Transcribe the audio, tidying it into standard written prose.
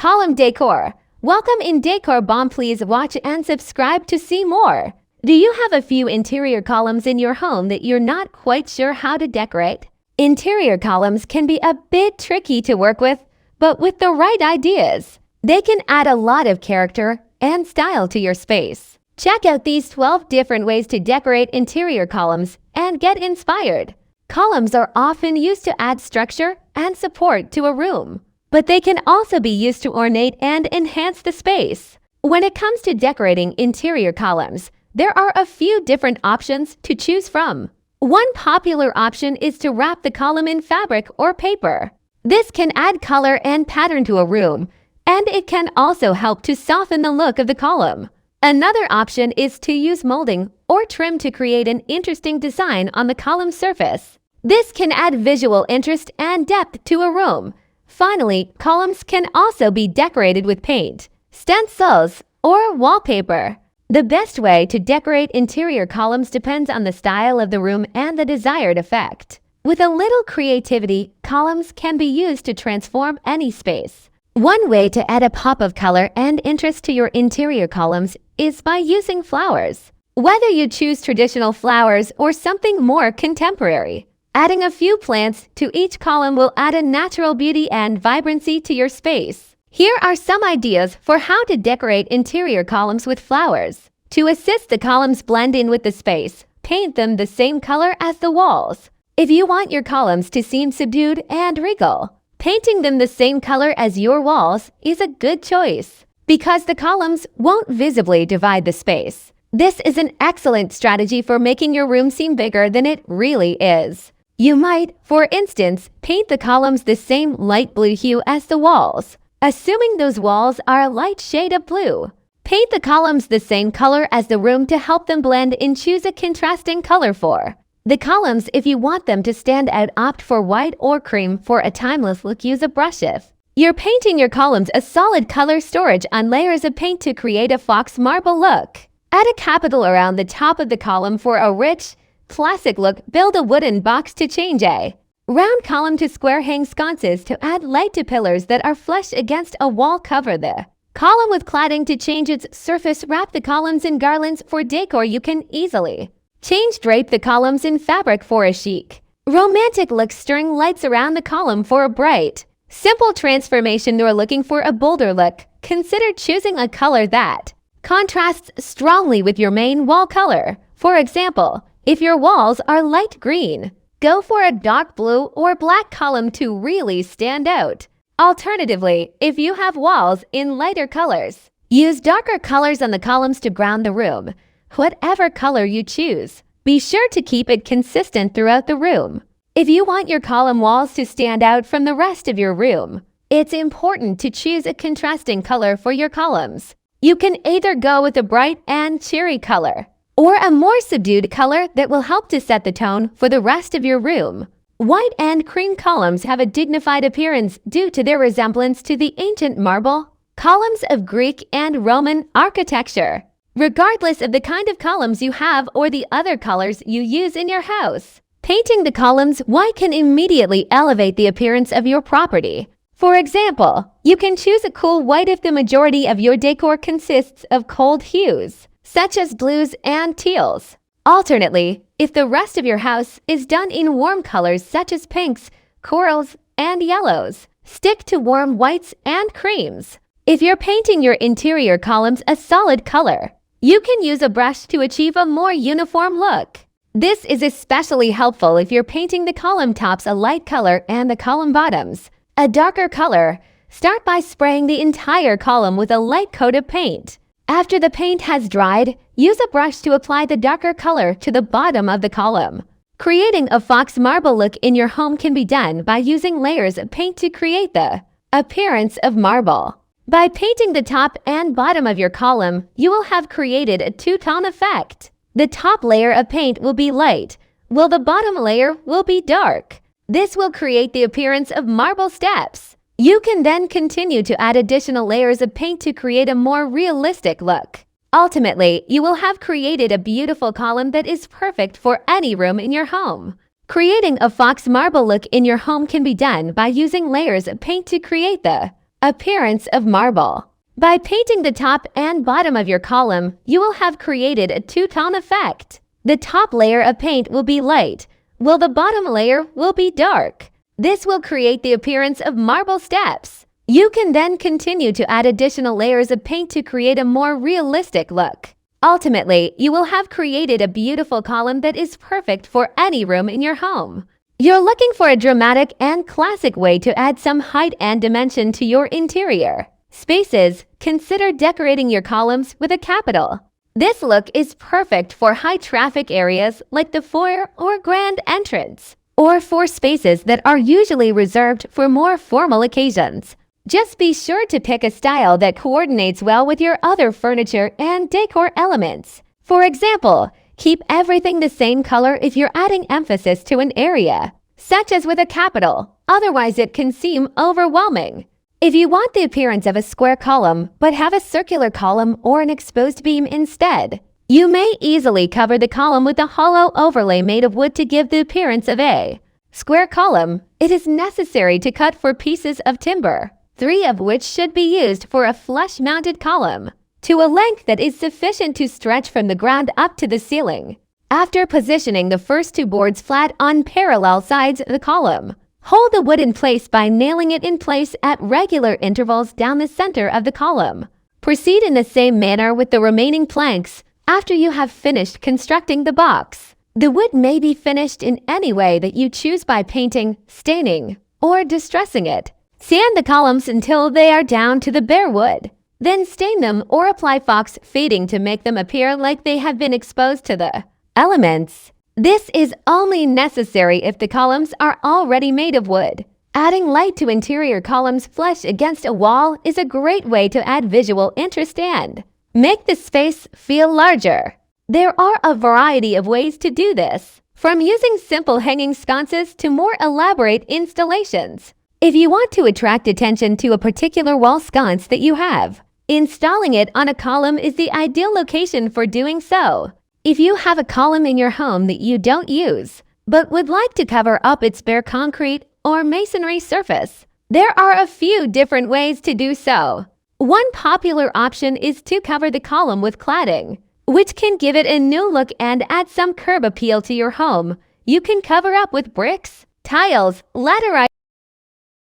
Column decor. Welcome in Decor Bomb. Please watch and subscribe to see more. Do you have a few interior columns in your home that you're not quite sure how to decorate? Interior columns can be a bit tricky to work with, but with the right ideas, they can add a lot of character and style to your space. Check out these 12 different ways to decorate interior columns and get inspired. Columns are often used to add structure and support to a room, but they can also be used to ornate and enhance the space. When it comes to decorating interior columns, there are a few different options to choose from. One popular option is to wrap the column in fabric or paper. This can add color and pattern to a room, and it can also help to soften the look of the column. Another option is to use molding or trim to create an interesting design on the column surface. This can add visual interest and depth to a room. Finally, columns can also be decorated with paint, stencils, or wallpaper. The best way to decorate interior columns depends on the style of the room and the desired effect. With a little creativity, columns can be used to transform any space. One way to add a pop of color and interest to your interior columns is by using flowers. Whether you choose traditional flowers or something more contemporary, adding a few plants to each column will add a natural beauty and vibrancy to your space. Here are some ideas for how to decorate interior columns with flowers. To assist the columns blend in with the space, paint them the same color as the walls. If you want your columns to seem subdued and regal, painting them the same color as your walls is a good choice because the columns won't visibly divide the space. This is an excellent strategy for making your room seem bigger than it really is. You might, for instance, paint the columns the same light blue hue as the walls, assuming those walls are a light shade of blue. Paint the columns the same color as the room to help them blend and choose a contrasting color for the columns. If you want them to stand out, opt for white or cream. For a timeless look, use a brush. If you're painting your columns a solid color, storage on layers of paint to create a fox marble look. Add a capital around the top of the column for a rich, classic look. Build a wooden box to change a round column to square. Hang sconces to add light to pillars that are flush against a wall. Cover the column with cladding to change its surface. Wrap the columns in garlands. For decor, you can easily change. Drape the columns in fabric for a chic, romantic look. String lights around the column for a bright, simple transformation. You're looking for a bolder look. Consider choosing a color that contrasts strongly with your main wall color. For example, if your walls are light green, go for a dark blue or black column to really stand out. Alternatively, if you have walls in lighter colors, use darker colors on the columns to ground the room. Whatever color you choose, be sure to keep it consistent throughout the room. If you want your column walls to stand out from the rest of your room, it's important to choose a contrasting color for your columns. You can either go with a bright and cheery color or a more subdued color that will help to set the tone for the rest of your room. White and cream columns have a dignified appearance due to their resemblance to the ancient marble columns of Greek and Roman architecture. Regardless of the kind of columns you have or the other colors you use in your house, painting the columns white can immediately elevate the appearance of your property. For example, you can choose a cool white if the majority of your decor consists of cold hues, such as blues and teals. Alternately, if the rest of your house is done in warm colors such as pinks, corals, and yellows, stick to warm whites and creams. If you're painting your interior columns a solid color, you can use a brush to achieve a more uniform look. This is especially helpful if you're painting the column tops a light color and the column bottoms a darker color. Start by spraying the entire column with a light coat of paint. After the paint has dried, use a brush to apply the darker color to the bottom of the column. Creating a fox marble look in your home can be done by using layers of paint to create the appearance of marble. By painting the top and bottom of your column, you will have created a two-tone effect. The top layer of paint will be light, while the bottom layer will be dark. This will create the appearance of marble steps. You can then continue to add additional layers of paint to create a more realistic look. Ultimately, you will have created a beautiful column that is perfect for any room in your home. Creating a fox marble look in your home can be done by using layers of paint to create the Appearance of marble. By painting the top and bottom of your column, you will have created a two-tone effect. The top layer of paint will be light, while the bottom layer will be dark. This will create the appearance of marble steps. You can then continue to add additional layers of paint to create a more realistic look. Ultimately, you will have created a beautiful column that is perfect for any room in your home. You're looking for a dramatic and classic way to add some height and dimension to your interior. Spaces. Consider decorating your columns with a capital. This look is perfect for high-traffic areas like the foyer or grand entrance, or for spaces that are usually reserved for more formal occasions. Just be sure to pick a style that coordinates well with your other furniture and decor elements. For example, keep everything the same color if you're adding emphasis to an area, such as with a capital. Otherwise, it can seem overwhelming. If you want the appearance of a square column but have a circular column or an exposed beam instead, you may easily cover the column with a hollow overlay made of wood to give the appearance of a square column. It is necessary to cut 4 pieces of timber, 3 of which should be used for a flush-mounted column, to a length that is sufficient to stretch from the ground up to the ceiling. After positioning the first 2 boards flat on parallel sides of the column, hold the wood in place by nailing it in place at regular intervals down the center of the column. Proceed in the same manner with the remaining planks after you have finished constructing the box. The wood may be finished in any way that you choose by painting, staining, or distressing it. Sand the columns until they are down to the bare wood. Then stain them or apply fox fading to make them appear like they have been exposed to the elements. This is only necessary if the columns are already made of wood. Adding light to interior columns flush against a wall is a great way to add visual interest and make the space feel larger. There are a variety of ways to do this, from using simple hanging sconces to more elaborate installations. If you want to attract attention to a particular wall sconce that you have, installing it on a column is the ideal location for doing so. If you have a column in your home that you don't use, but would like to cover up its bare concrete or masonry surface, there are a few different ways to do so. One popular option is to cover the column with cladding, which can give it a new look and add some curb appeal to your home. You can cover up with bricks, tiles, laterite,